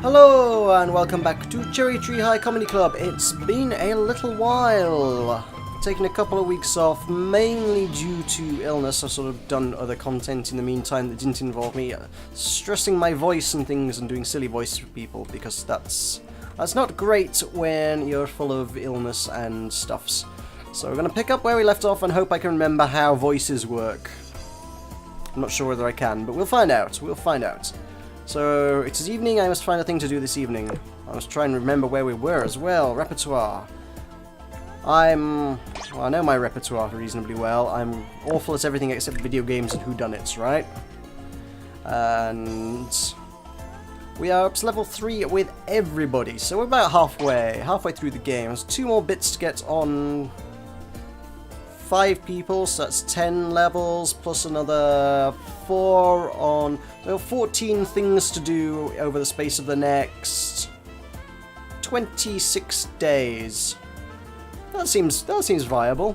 Hello and welcome back to Cherry Tree High Comedy Club. It's been a little while. Taking a couple of weeks off, mainly due to illness. I've sort of done other content in the meantime that didn't involve me stressing my voice and things and doing silly voices for people, because that's not great when you're full of illness and stuffs. So we're going to pick up where we left off and hope I can remember how voices work. I'm not sure whether I can, but we'll find out. So, it is evening, I must find a thing to do this evening. I must try and remember where we were as well. Repertoire. Well, I know my repertoire reasonably well. I'm awful at everything except video games and whodunits, right? And we are up to level 3 with everybody, so we're about halfway through the game. There's 2 more bits to get on 5 people, so that's 10 levels, plus another 4 on... So 14 things to do over the space of the next 26 days. That seems viable.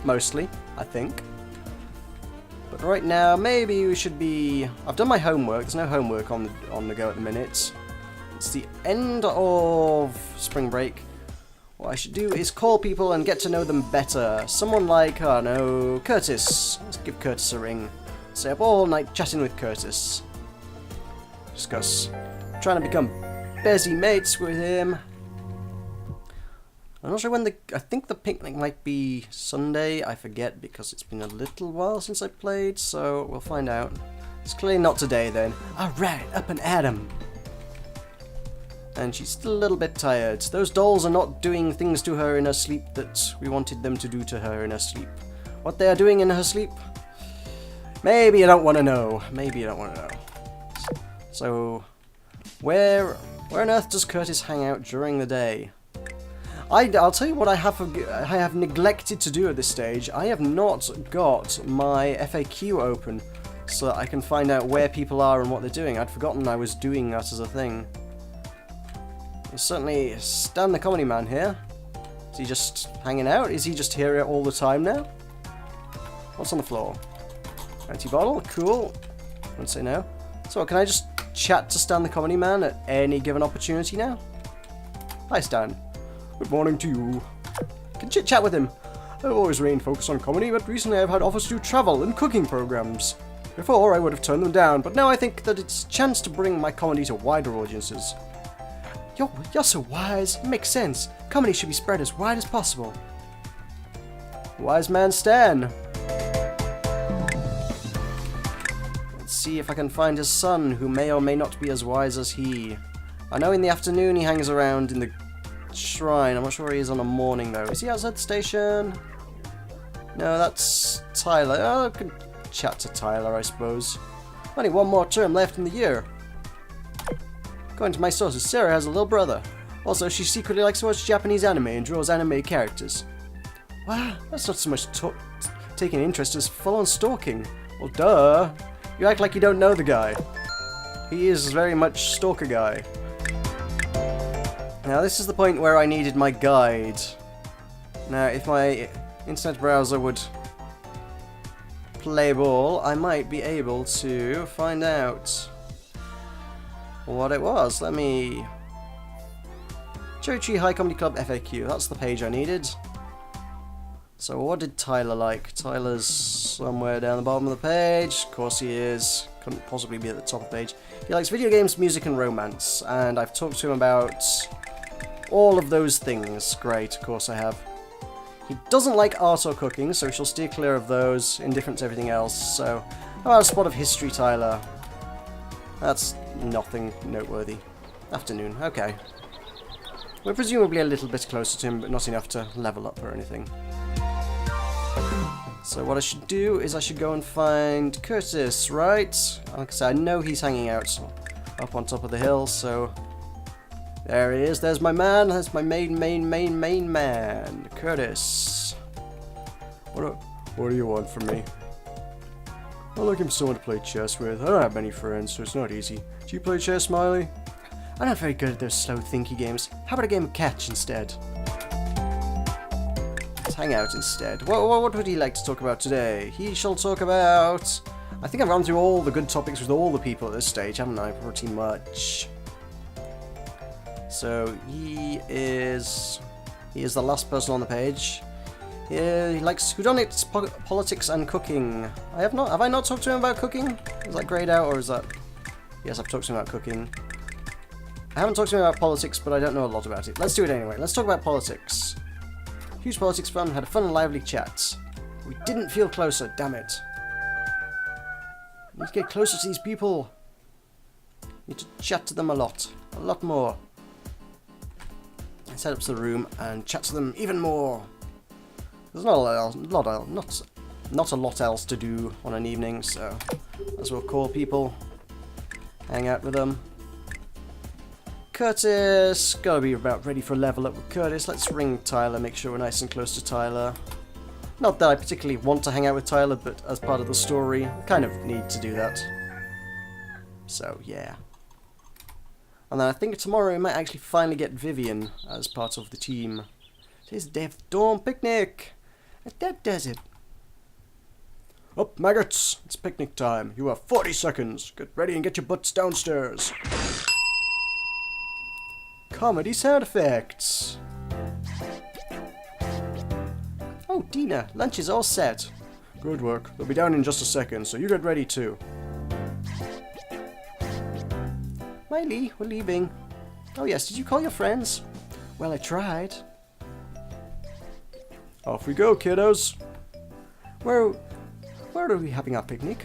Mostly, I think. But right now, maybe we should be... I've done my homework. There's no homework on the go at the minute. It's the end of spring break. What I should do is call people and get to know them better. Someone like, I don't know, Curtis. Let's give Curtis a ring. Stay up all night chatting with Curtis. Discuss. Trying to become busy mates with him. I'm not sure when I think the picnic might be Sunday. I forget because it's been a little while since I played, so we'll find out. It's clearly not today then. Alright, up and at 'em. And she's still a little bit tired. Those dolls are not doing things to her in her sleep that we wanted them to do to her in her sleep. What they are doing in her sleep? Maybe you don't want to know. So, where on earth does Curtis hang out during the day? I'll tell you what I have neglected to do at this stage. I have not got my FAQ open so that I can find out where people are and what they're doing. I'd forgotten I was doing that as a thing. There's certainly Stan the Comedy Man here. Is he just hanging out? Is he just here all the time now? What's on the floor? Empty bottle? Cool. I wouldn't say no. So can I just chat to Stan the Comedy Man at any given opportunity now? Hi Stan. Good morning to you. Can chit-chat with him. I've always remained focused on comedy, but recently I've had offers to do travel and cooking programs. Before I would have turned them down, but now I think that it's a chance to bring my comedy to wider audiences. You're so wise. It makes sense. Comedy should be spread as wide as possible. Wise man Stan. Let's see if I can find his son, who may or may not be as wise as he. I know in the afternoon he hangs around in the shrine. I'm not sure where he is on a morning though. Is he outside the station? No, that's Tyler. Oh, I could chat to Tyler, I suppose. Only 1 more term left in the year. According to my sources, Sarah has a little brother. Also, she secretly likes to watch Japanese anime and draws anime characters. Wow, that's not so much taking interest as full-on stalking. Well, duh. You act like you don't know the guy. He is very much stalker guy. Now, this is the point where I needed my guide. Now, if my internet browser would play ball, I might be able to find out what it was. Let me... Cherry Tree High Comedy Club FAQ. That's the page I needed. So what did Tyler like? Tyler's somewhere down the bottom of the page. Of course he is. Couldn't possibly be at the top of the page. He likes video games, music and romance. And I've talked to him about all of those things. Great, of course I have. He doesn't like art or cooking, so we shall steer clear of those. Indifferent to everything else. So, how about a spot of history, Tyler? That's nothing noteworthy. Afternoon, okay. We're presumably a little bit closer to him, but not enough to level up or anything. So what I should do is I should go and find Curtis, right? Like I said, I know he's hanging out up on top of the hill, so... There he is, there's my man, that's my main man, Curtis. What do you want from me? I'm looking for someone to play chess with. I don't have many friends, so it's not easy. Do you play chess, Miley? I'm not very good at those slow thinky games. How about a game of catch instead? Let's hang out instead. What would he like to talk about today? He shall talk about... I think I've run through all the good topics with all the people at this stage, haven't I? Pretty much. So he is the last person on the page. He likes hedonics, politics, and cooking. Have I not talked to him about cooking? Is that grayed out, or is that... Yes, I've talked to him about cooking. I haven't talked to him about politics, but I don't know a lot about it. Let's do it anyway. Let's talk about politics. Huge politics fun, had a fun and lively chat. We didn't feel closer, damn it. Need to get closer to these people. Need to chat to them a lot more. Set up to the room and chat to them even more. There's not a lot else to do on an evening, so as well call people, hang out with them. Curtis, gotta be about ready for a level up with Curtis. Let's ring Tyler, make sure we're nice and close to Tyler. Not that I particularly want to hang out with Tyler, but as part of the story, I kind of need to do that. So, yeah. And then I think tomorrow we might actually finally get Vivian as part of the team. Today's the day of the dawn picnic! And that does it. Up, maggots! It's picnic time. You have 40 seconds. Get ready and get your butts downstairs. Comedy sound effects. Oh, Dina, lunch is all set. Good work. They'll be down in just a second, so you get ready too. Miley, we're leaving. Oh yes, did you call your friends? Well, I tried. Off we go, kiddos. Where are we having our picnic?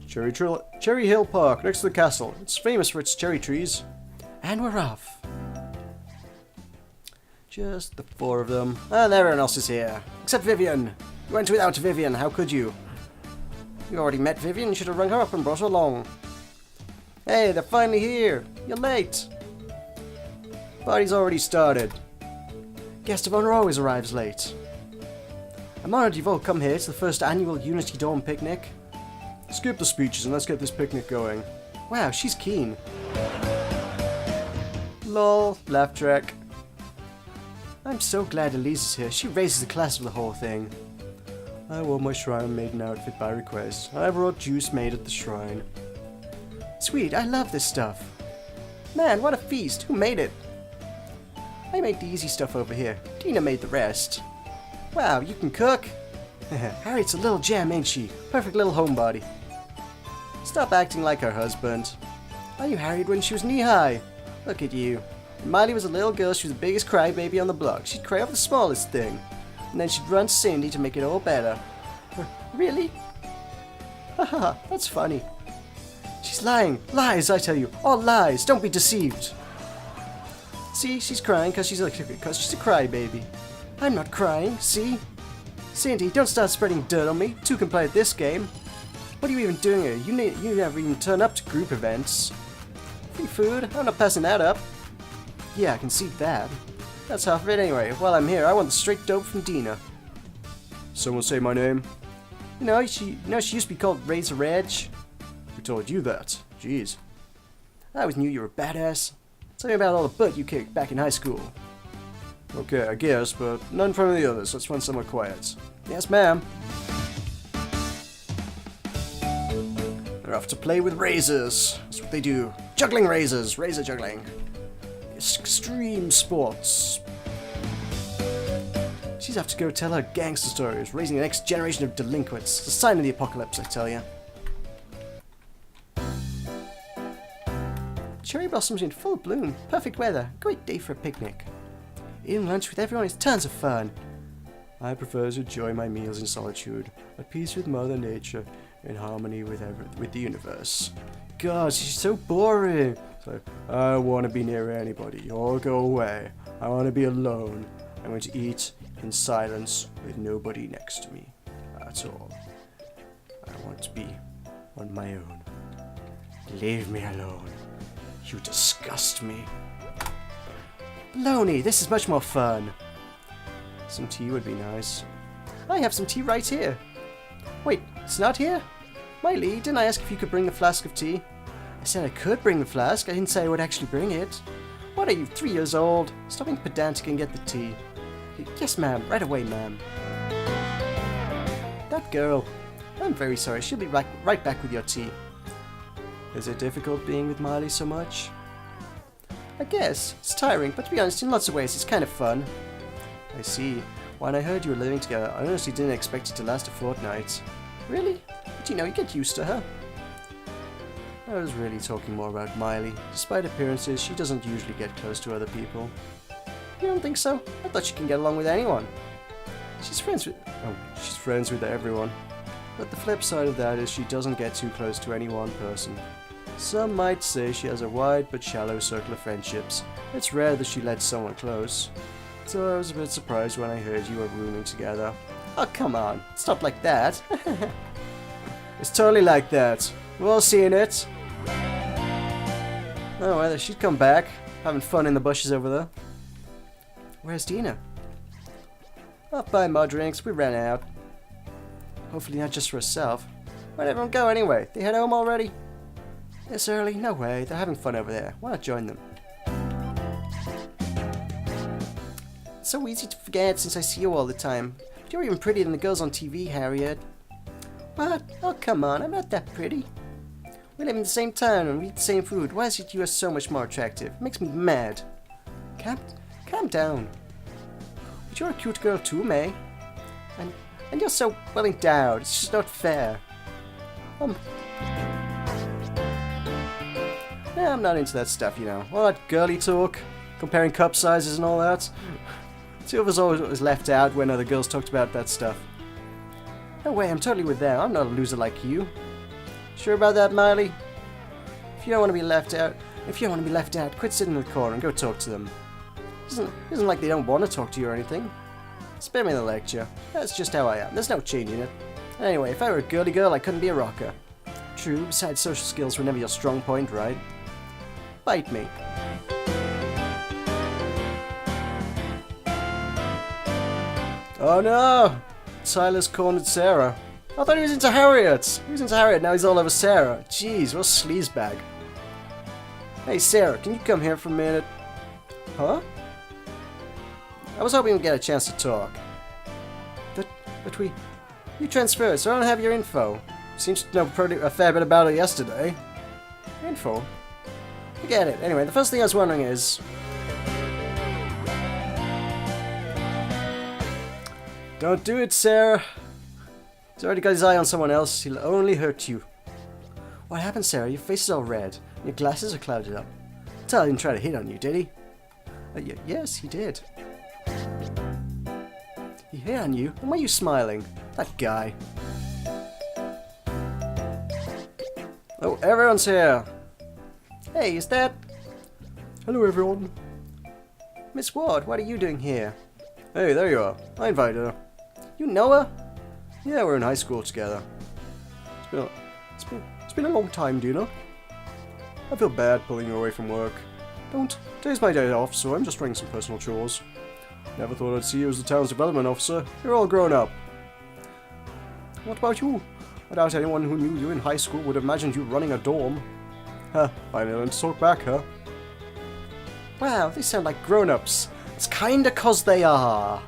Cherry Hill Park, next to the castle. It's famous for its cherry trees. And we're off. Just the four of them. And everyone else is here. Except Vivian. You went without Vivian, how could you? You already met Vivian, you should have rung her up and brought her along. Hey, they're finally here. You're late. Party's already started. Guest of honor always arrives late. I'm honored you've all come here to the first annual Unity Dawn picnic. Skip the speeches and let's get this picnic going. Wow, she's keen. Lol, laugh track. I'm so glad Elise is here. She raises the class of the whole thing. I wore my shrine maiden outfit by request. I brought juice made at the shrine. Sweet, I love this stuff. Man, what a feast. Who made it? I make the easy stuff over here. Tina made the rest. Wow, you can cook? Harriet's a little gem, ain't she? Perfect little homebody. Stop acting like her husband. I knew Harriet when she was knee-high. Look at you. When Miley was a little girl, she was the biggest crybaby on the block. She'd cry over the smallest thing. And then she'd run to Cindy to make it all better. Really? Haha, that's funny. She's lying. Lies, I tell you. All lies. Don't be deceived. See, she's crying because she's a crybaby. I'm not crying, see? Cindy, don't start spreading dirt on me. Two can play at this game. What are you even doing here? You never even turn up to group events. Free food? I'm not passing that up. Yeah, I can see that. That's half of it anyway. While I'm here, I want the straight dope from Dina. Someone say my name? You know, she used to be called Razor Edge. Who told you that? Jeez. I always knew you were a badass. Tell me about all the butt you kicked back in high school. Okay, I guess, but none in front of the others. Let's find somewhere quiet. Yes, ma'am. They're off to play with razors. That's what they do. Juggling razors. Razor juggling. Extreme sports. She's off to go tell her gangster stories, raising the next generation of delinquents. It's a sign of the apocalypse, I tell ya. Cherry blossoms in full bloom. Perfect weather. Great day for a picnic. Eating lunch with everyone is tons of fun. I prefer to enjoy my meals in solitude, at peace with Mother Nature, in harmony with the universe. God, she's so boring. So, I don't want to be near anybody. You all go away. I want to be alone. I'm going to eat in silence with nobody next to me. That's all. I want to be on my own. Leave me alone. You disgust me. Baloney, this is much more fun. Some tea would be nice. I have some tea right here. Wait, it's not here? Miley, didn't I ask if you could bring a flask of tea? I said I could bring the flask. I didn't say I would actually bring it. What are you, 3 years old? Stop being pedantic and get the tea. Yes, ma'am. Right away, ma'am. That girl. I'm very sorry. She'll be right back with your tea. Is it difficult being with Miley so much? I guess. It's tiring, but to be honest, in lots of ways, it's kind of fun. I see. When I heard you were living together, I honestly didn't expect it to last a fortnight. Really? But you know, you get used to her. I was really talking more about Miley. Despite appearances, she doesn't usually get close to other people. You don't think so? I thought she can get along with anyone. She's friends with everyone. But the flip side of that is she doesn't get too close to any one person. Some might say she has a wide but shallow circle of friendships. It's rare that she lets someone close. So I was a bit surprised when I heard you were rooming together. Oh, come on. It's not like that. It's totally like that. We've all seen it. Oh, well, she'd come back. Having fun in the bushes over there. Where's Dina? I'll buy more drinks. We ran out. Hopefully not just for herself. Where'd everyone go anyway? They head home already? This early? No way. They're having fun over there. Why not join them? It's so easy to forget since I see you all the time. But you're even prettier than the girls on TV, Harriet. What? Oh, come on. I'm not that pretty. We live in the same town and we eat the same food. Why is it you are so much more attractive? It makes me mad. Calm down. But you're a cute girl too, May. And you're so well endowed. It's just not fair. Yeah, I'm not into that stuff, you know. All that girly talk, comparing cup sizes and all that. Two of us always left out when other girls talked about that stuff. No way, I'm totally with them. I'm not a loser like you. Sure about that, Miley? If you don't want to be left out, quit sitting in the corner and go talk to them. Isn't like they don't want to talk to you or anything. Spare me the lecture. That's just how I am. There's no changing it. Anyway, if I were a girly girl, I couldn't be a rocker. True, besides social skills were never your strong point, right? Bite me. Oh no! Tyler's cornered Sarah. I thought he was into Harriet. He was into Harriet, now he's all over Sarah. Jeez, what a sleazebag. Hey Sarah, can you come here for a minute? Huh? I was hoping we'd get a chance to talk. But we transferred, so I don't have your info. Seems to know a fair bit about it yesterday. Info? Forget it. Anyway, the first thing I was wondering is... Don't do it, Sarah. He's already got his eye on someone else. He'll only hurt you. What happened, Sarah? Your face is all red. And your glasses are clouded up. Tyler didn't try to hit on you, did he? Yes, he did. He hit on you? And why are you smiling? That guy. Oh, everyone's here. Hey, is that... Hello, everyone. Miss Ward, what are you doing here? Hey, there you are. I invited her. You know her? Yeah, we're in high school together. It's been a long time, Dina. I feel bad pulling you away from work. Today's my day off, so I'm just doing some personal chores. Never thought I'd see you as the town's development officer. You're all grown up. What about you? I doubt anyone who knew you in high school would have imagined you running a dorm. Huh, finally learned to talk back, huh? Wow, they sound like grown-ups. It's kinda 'cause they are.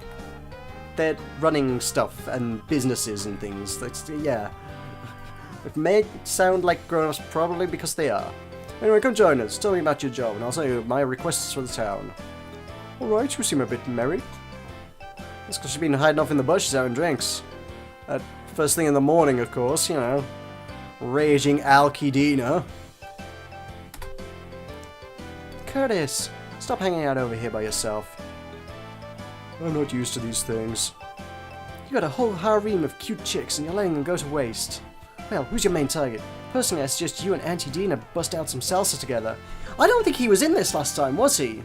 They're running stuff and businesses and things. That's, yeah. It may sound like grown-ups probably because they are. Anyway, come join us. Tell me about your job and I'll tell you my requests for the town. Alright, you seem a bit merry. That's because you've been hiding off in the bushes having drinks. First thing in the morning, of course, you know. Raging Alkidina. Curtis, stop hanging out over here by yourself. I'm not used to these things. You got a whole harem of cute chicks and you're letting them go to waste. Well, who's your main target? Personally, I suggest you and Auntie Dina bust out some salsa together. I don't think he was in this last time, was he?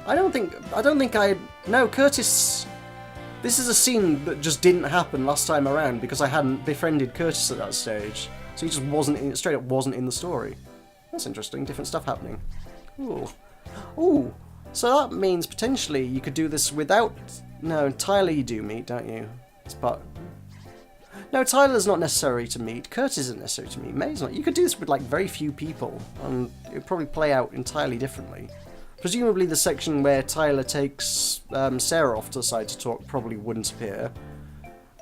No, Curtis... This is a scene that just didn't happen last time around because I hadn't befriended Curtis at that stage. So he just straight up wasn't in the story. That's interesting, different stuff happening. Ooh. Ooh, so that means potentially you could do this without... No, Tyler you do meet, don't you? It's part... No, Tyler's not necessary to meet. Curtis isn't necessary to meet. May's not. You could do this with like very few people, and it would probably play out entirely differently. Presumably the section where Tyler takes Sarah off to the side to talk probably wouldn't appear.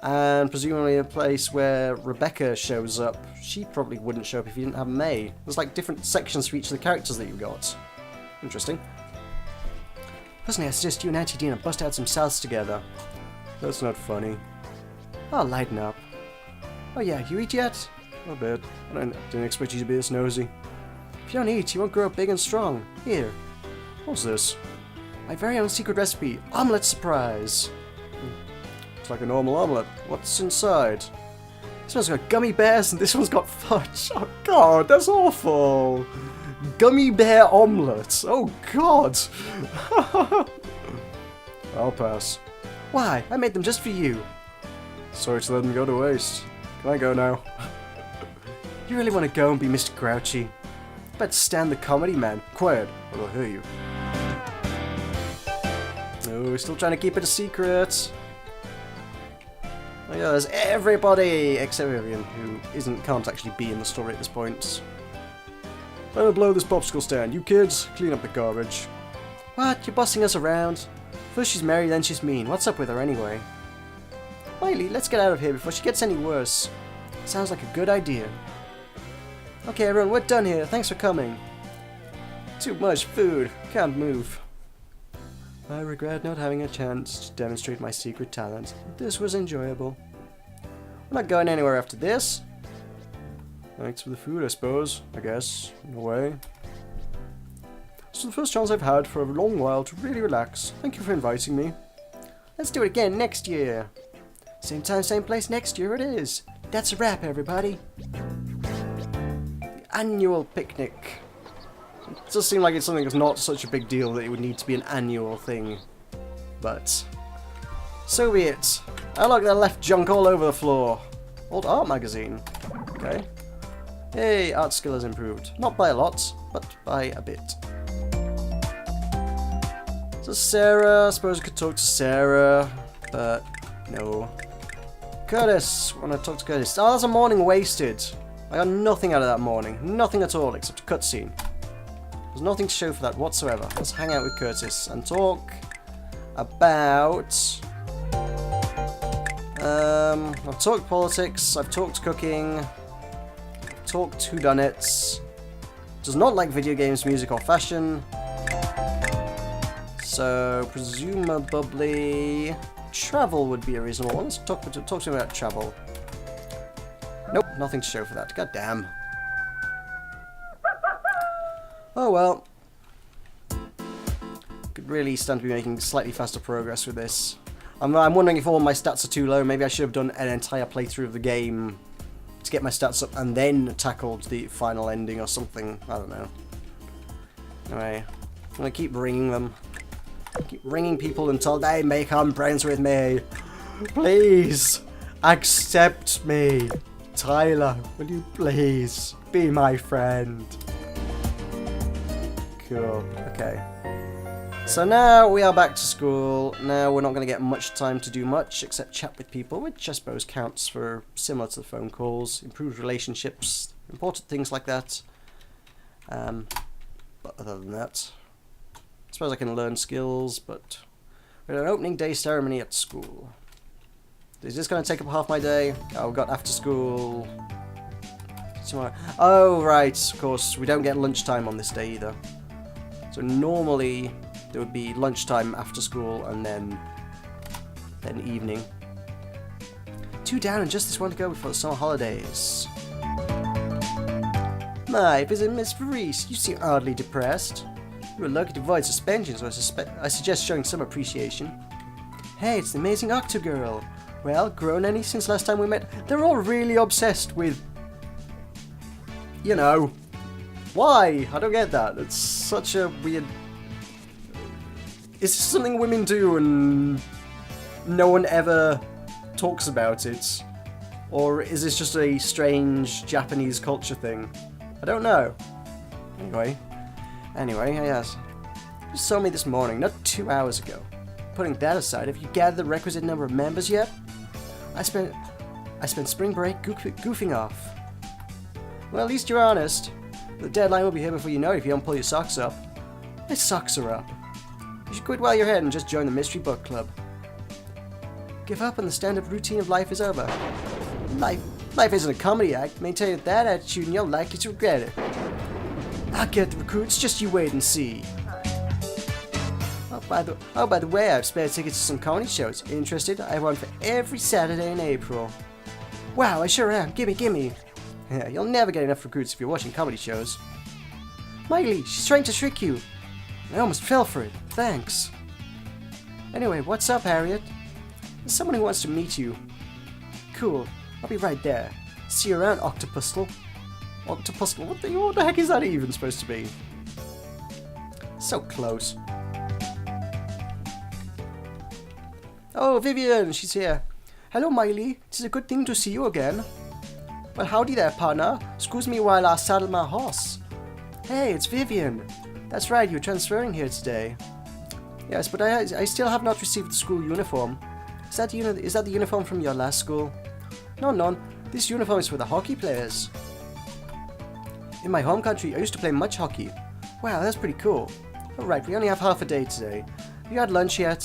And presumably a place where Rebecca shows up, she probably wouldn't show up if you didn't have May. There's like different sections for each of the characters that you've got. Interesting. Personally, I suggest you and Auntie Dina bust out some salsa together. That's not funny. I'll lighten up. Oh yeah, you eat yet? A bit. I didn't expect you to be this nosy. If you don't eat, you won't grow up big and strong. Here. What's this? My very own secret recipe. Omelette surprise. It's like a normal omelette. What's inside? This one's got gummy bears and this one's got fudge. Oh god, that's awful. Gummy bear omelette. Oh god. I'll pass. Why? I made them just for you. Sorry to let them go to waste. Can I go now? You really want to go and be Mr. Grouchy? But stand the comedy, man. Quiet, or I'll hurt you. Oh, we're still trying to keep it a secret. Oh yeah, there's everybody except Vivian, who can't actually be in the story at this point. I'm gonna blow this popsicle stand. You kids, clean up the garbage. What? You're bossing us around? First she's merry, then she's mean. What's up with her anyway? Miley, let's get out of here before she gets any worse. Sounds like a good idea. Okay, everyone, we're done here. Thanks for coming. Too much food. Can't move. I regret not having a chance to demonstrate my secret talent. This was enjoyable. We're not going anywhere after this. Thanks for the food, I suppose. I guess, in a way. It's the first chance I've had for a long while to really relax. Thank you for inviting me. Let's do it again next year. Same time, same place next year it is. That's a wrap, everybody. The annual picnic. It does seem like it's something that's not such a big deal that it would need to be an annual thing. But so be it. Oh look, they left junk all over the floor. Old art magazine. Okay. Hey, art skill has improved. Not by a lot, but by a bit. So Sarah, I suppose I could talk to Sarah, but no. Curtis, want to talk to Curtis. Oh, that's a morning wasted. I got nothing out of that morning. Nothing at all, except a cutscene. There's nothing to show for that whatsoever. Let's hang out with Curtis and talk about... I've talked politics, I've talked cooking, I've talked whodunits. Does not like video games, music, or fashion. So, presumably... travel would be a reasonable one. Let's talk to him about travel. Nope, nothing to show for that. God damn. Oh well. Could really stand to be making slightly faster progress with this. I'm wondering if all my stats are too low. Maybe I should have done an entire playthrough of the game to get my stats up and then tackled the final ending or something. I don't know. Anyway, I'm gonna keep ringing them. Keep ringing people until they become friends with me. Please accept me. Tyler, will you please be my friend? Cool. Okay. So now we are back to school. Now we're not going to get much time to do much except chat with people, which I suppose counts for similar to the phone calls, improved relationships, important things like that. But other than that, I suppose I can learn skills, but we're at an opening day ceremony at school. Is this going to take up half my day? Oh, we've got after school tomorrow. Oh, right, of course, we don't get lunchtime on this day either. So normally there would be lunchtime after school and then evening. 2 down and just this one to go before the summer holidays. My, visit Miss Verisse. You seem oddly depressed. You were lucky to avoid suspension, so I suggest showing some appreciation. Hey, it's the amazing Octo Girl. Well, grown any since last time we met? They're all really obsessed with... you know... Why? I don't get that. It's such a weird... Is this something women do and no one ever talks about it? Or is this just a strange Japanese culture thing? I don't know. Anyway, yes. You saw me this morning, not 2 hours ago. Putting that aside, have you gathered the requisite number of members yet? I spent spring break goofing off. Well, at least you're honest. The deadline will be here before you know it if you don't pull your socks up. My socks are up. You should quit while you're ahead and just join the Mystery Book Club. Give up and the stand-up routine of life is over. Life isn't a comedy act. Maintain that attitude and you're likely to regret it. I'll get the recruits, just you wait and see. By the way, I've spare tickets to some comedy shows. Interested? I have one for every Saturday in April. Wow, I sure am. Gimme. Yeah, you'll never get enough recruits if you're watching comedy shows. Miley, she's trying to trick you. I almost fell for it. Thanks. Anyway, what's up, Harriet? There's someone who wants to meet you. Cool. I'll be right there. See you around, Octopustle. Octopustle? What the heck is that even supposed to be? So close. Oh, Vivian, she's here. Hello, Miley. It is a good thing to see you again. Well, howdy there, partner. Excuse me while I saddle my horse. Hey, it's Vivian. That's right, you're transferring here today. Yes, but I still have not received the school uniform. Is that the uniform from your last school? No. This uniform is for the hockey players. In my home country, I used to play much hockey. Wow, that's pretty cool. Alright, we only have half a day today. Have you had lunch yet?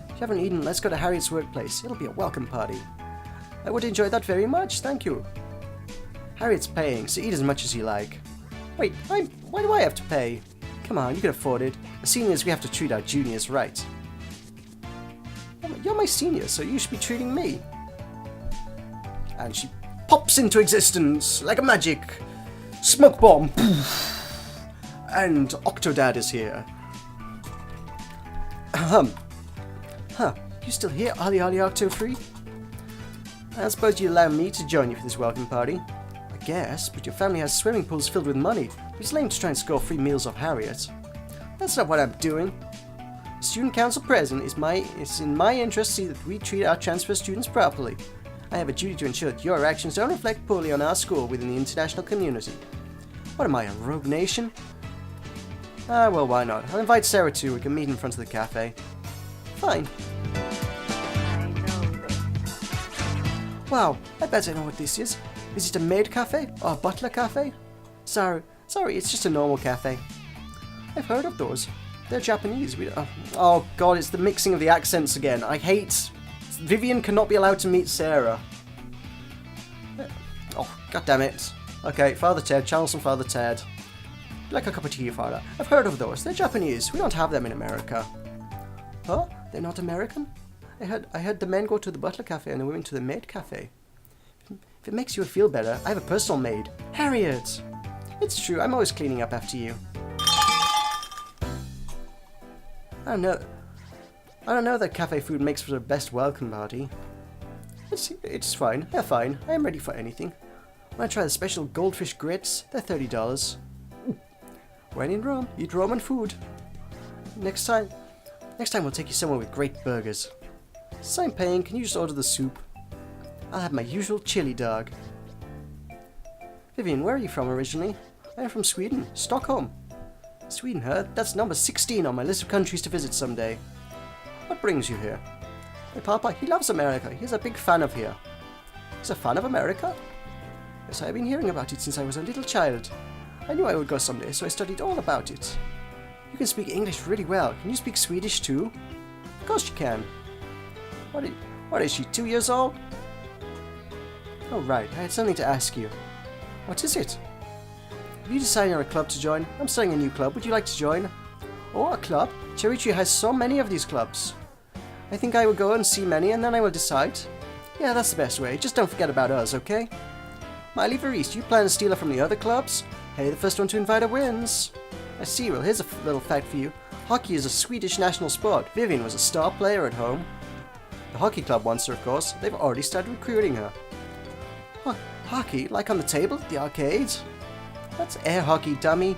If you haven't eaten, let's go to Harriet's workplace. It'll be a welcome party. I would enjoy that very much, thank you. Harriet's paying, so eat as much as you like. Wait, why do I have to pay? Come on, you can afford it. As seniors, we have to treat our juniors right. You're my senior, so you should be treating me. And she pops into existence like a magic smoke bomb. Poof. And Octodad is here. Huh, you still here, Ollie Octo-Free? I suppose you allow me to join you for this welcome party. I guess, but your family has swimming pools filled with money. It's lame to try and score free meals off Harriet. That's not what I'm doing. Student council president, it's in my interest to see that we treat our transfer students properly. I have a duty to ensure that your actions don't reflect poorly on our school within the international community. What am I, a rogue nation? Ah, well, why not? I'll invite Sarah too. We can meet in front of the cafe. Fine. Wow, I bet I know what this is. Is it a maid cafe or a butler cafe? Sorry, it's just a normal cafe. I've heard of those. They're Japanese. Oh god, it's the mixing of the accents again. I hate... Vivian cannot be allowed to meet Sarah. Oh, god damn it. Okay, Father Ted, channel some Father Ted. Like a cup of tea, Father. I've heard of those. They're Japanese. We don't have them in America. Huh? They're not American? I heard the men go to the butler cafe and the women to the maid cafe. If it makes you feel better, I have a personal maid. Harriet! It's true, I'm always cleaning up after you. I don't know that cafe food makes for the best welcome party. It's fine. They're fine. I am ready for anything. Want to try the special goldfish grits? They're $30. When in Rome, eat Roman food. Next time we'll take you somewhere with great burgers. Since I'm paying, can you just order the soup? I'll have my usual chili dog. Vivian, where are you from originally? I'm from Sweden, Stockholm. Sweden, huh? That's number 16 on my list of countries to visit someday. What brings you here? My papa, he loves America. He's a big fan of here. He's a fan of America? Yes, I've been hearing about it since I was a little child. I knew I would go someday, so I studied all about it. You can speak English really well. Can you speak Swedish too? Of course you can. What is she, 2 years old? Oh right, I had something to ask you. What is it? Have you decided on a club to join? I'm starting a new club. Would you like to join? Oh, a club? Cherry Tree has so many of these clubs. I think I will go and see many and then I will decide. Yeah, that's the best way. Just don't forget about us, okay? Miley Verisse, do you plan to steal her from the other clubs? Hey, the first one to invite her wins. I see. Well, here's a little fact for you. Hockey is a Swedish national sport. Vivian was a star player at home. The hockey club wants her, of course. They've already started recruiting her. Hockey? Like on the table at the arcade? That's air hockey, dummy.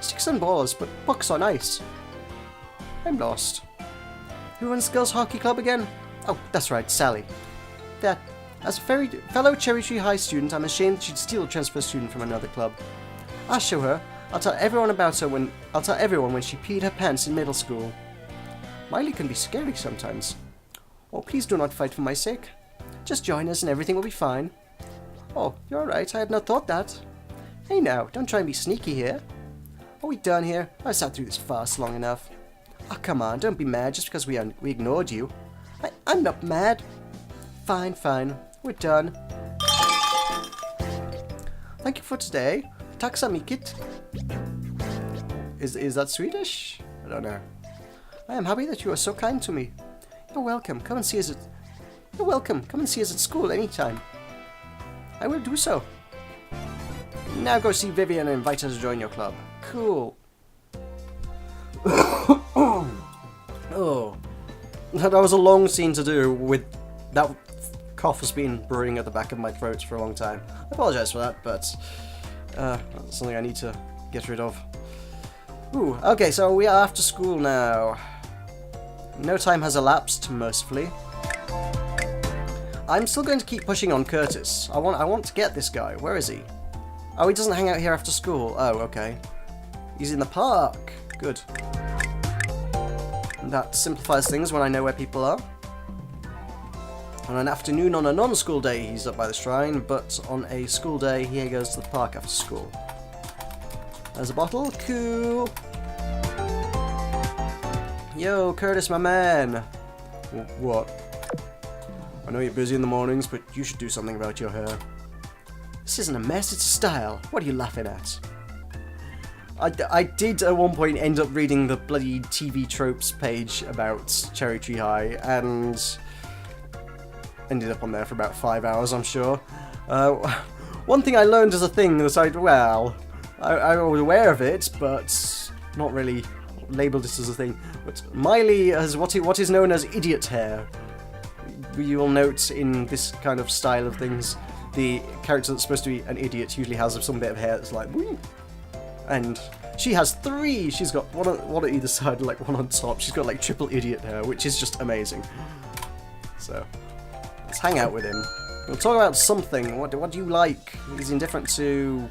Sticks and balls, but pucks on ice. I'm lost. Who runs the girls' hockey club again? Oh, that's right, Sally. As a fellow Cherry Tree High student, I'm ashamed that she'd steal a transfer student from another club. I'll show her. I'll tell everyone when she peed her pants in middle school. Miley can be scary sometimes. Oh, please do not fight for my sake. Just join us and everything will be fine. Oh, you're right. I had not thought that. Hey now, don't try and be sneaky here. Are we done here? I sat through this farce long enough. Oh, come on, don't be mad just because we ignored you. I'm not mad. Fine. We're done. Thank you for today. Tack så mycket. Is that Swedish? I don't know. I am happy that you are so kind to me. You're welcome. Come and see us at... You're welcome. Come and see us at school anytime. I will do so. Now go see Vivian and invite her to join your club. Cool. Oh. That was a long scene to do with... That cough has been brewing at the back of my throat for a long time. I apologise for that, but... that's something I need to get rid of. Ooh, okay, so we are after school now. No time has elapsed, mercifully. I'm still going to keep pushing on Curtis. I want to get this guy. Where is he? Oh, he doesn't hang out here after school. Oh, okay. He's in the park. Good. That simplifies things when I know where people are. On an afternoon on a non-school day, he's up by the shrine, but on a school day, he goes to the park after school. There's a bottle. Cool. Yo, Curtis, my man. What? I know you're busy in the mornings, but you should do something about your hair. This isn't a mess, it's a style. What are you laughing at? I did at one point end up reading the bloody TV tropes page about Cherry Tree High, and ended up on there for about 5 hours, I'm sure. One thing I learned as a thing that I was aware of it, but not really labelled it as a thing. But Miley has what is known as idiot hair. You will note in this kind of style of things, the character that's supposed to be an idiot usually has some bit of hair that's like, woo! And she has 3! She's got one on either side, like one on top. She's got like triple idiot hair, which is just amazing. So, let's hang out with him. We'll talk about something. What do you like? He's indifferent to...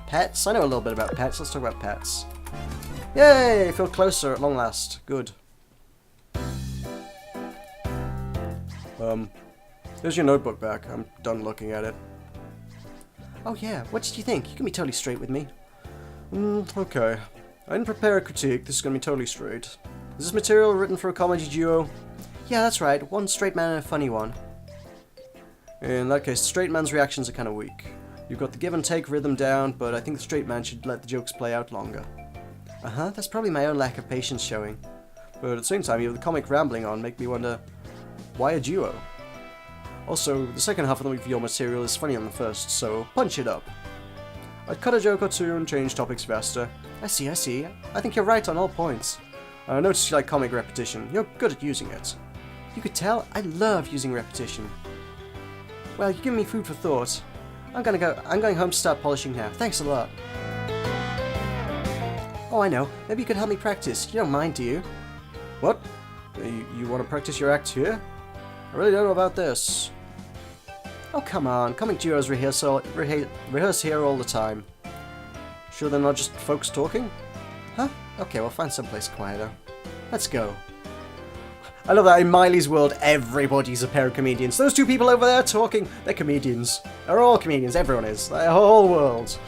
pets? I know a little bit about pets. Let's talk about pets. Yay! I feel closer at long last. Good. Here's your notebook back. I'm done looking at it. Oh yeah, what did you think? You can be totally straight with me. Okay. I didn't prepare a critique. This is going to be totally straight. Is this material written for a comedy duo? Yeah, that's right. One straight man and a funny one. In that case, the straight man's reactions are kind of weak. You've got the give and take rhythm down, but I think the straight man should let the jokes play out longer. Uh-huh, that's probably my own lack of patience showing. But at the same time, you have the comic rambling on, make me wonder, why a duo? Also, the second half of your material is funnier than the first, so punch it up. I'd cut a joke or two and change topics faster. I see. I think you're right on all points. I noticed you like comic repetition. You're good at using it. You could tell I love using repetition. Well, you're giving me food for thought. I'm going home to start polishing now. Thanks a lot. Oh, I know. Maybe you could help me practice. You don't mind, do you? What? You want to practice your act here? I really don't know about this. Oh, come on. Comic duos rehearse here all the time. Sure they're not just folks talking? Huh? Okay, we'll find someplace quieter. Let's go. I love that in Miley's world, everybody's a pair of comedians. Those two people over there talking, they're comedians. They're all comedians, everyone is. The whole world.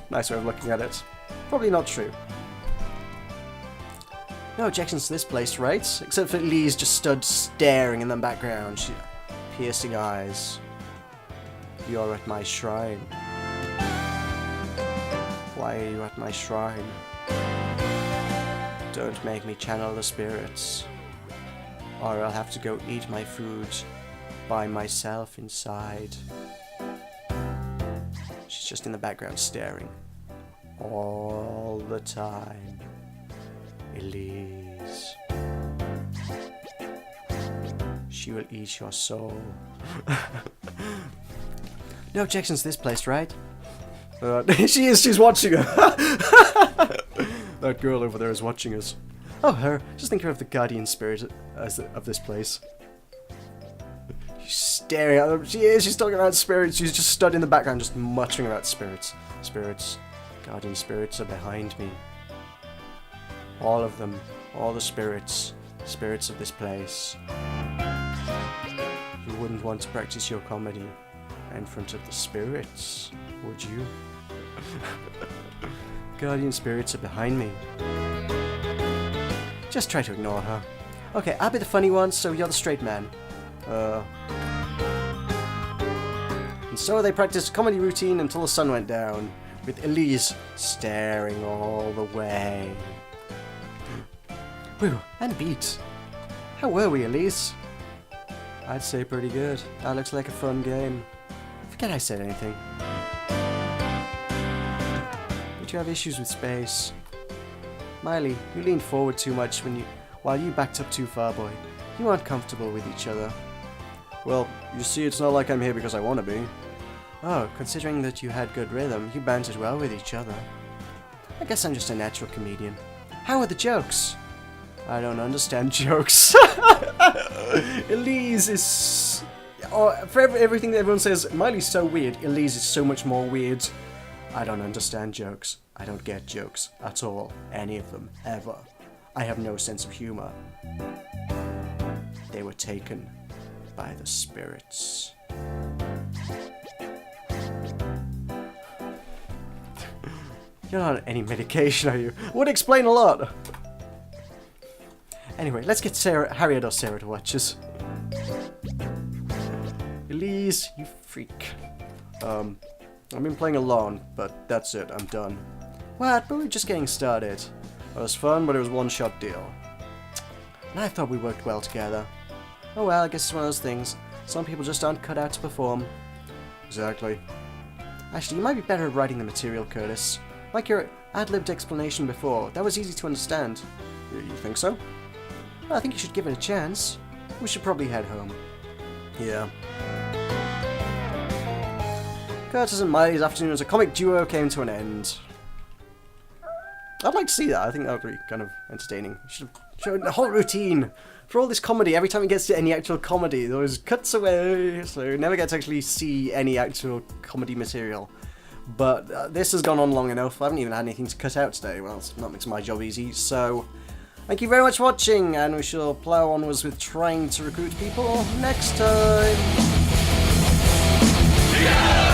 Nice way of looking at it. Probably not true. No objections to this place, right? Except for Lee's just stood staring in the background. She piercing eyes. You're at my shrine. Why are you at my shrine? Don't make me channel the spirits, or I'll have to go eat my food by myself inside. She's just in the background staring. All the time. Elise. She will eat your soul. No objections to this place, right? She's watching her. That girl over there is watching us. Oh, her. Just think of the guardian spirit of this place. She's staring at them. She's talking about spirits. She's just stood in the background, just muttering about spirits. Spirits. Guardian spirits are behind me. All of them. All the spirits. Spirits of this place. You wouldn't want to practice your comedy in front of the spirits, would you? Guardian spirits are behind me. Just try to ignore her. Okay, I'll be the funny one, so you're the straight man. And so they practiced comedy routine until the sun went down, with Elise staring all the way. Whew, and beat. How were we, Elise? I'd say pretty good. That looks like a fun game. Forget I said anything. But you have issues with space. Miley, you leaned forward too much while you backed up too far, boy. You aren't comfortable with each other. Well, you see, it's not like I'm here because I want to be. Oh, considering that you had good rhythm, you bantered well with each other. I guess I'm just a natural comedian. How are the jokes? I don't understand jokes. Elise is... Oh, for everything that everyone says, Miley's so weird, Elise is so much more weird. I don't understand jokes. I don't get jokes at all. Any of them. Ever. I have no sense of humor. They were taken by the spirits. You're not on any medication, are you? Would explain a lot. Anyway, let's get Harriet or Sarah to watch us. Elise, you freak. I've been playing alone, but that's it, I'm done. What? But we're just getting started. It was fun, but it was a one-shot deal. And I thought we worked well together. Oh well, I guess it's one of those things. Some people just aren't cut out to perform. Exactly. Actually, you might be better at writing the material, Curtis. Like your ad-libbed explanation before, that was easy to understand. You think so? Well, I think you should give it a chance. We should probably head home. Yeah. Curtis and Miley's afternoon as a comic duo came to an end. I'd like to see that. I think that would be kind of entertaining. You should have shown the whole routine. For all this comedy, every time it gets to any actual comedy, there always cuts away, so you never get to actually see any actual comedy material. But this has gone on long enough. I haven't even had anything to cut out today. Well, that makes my job easy. So, thank you very much for watching, and we shall plough onwards with trying to recruit people next time. Yeah!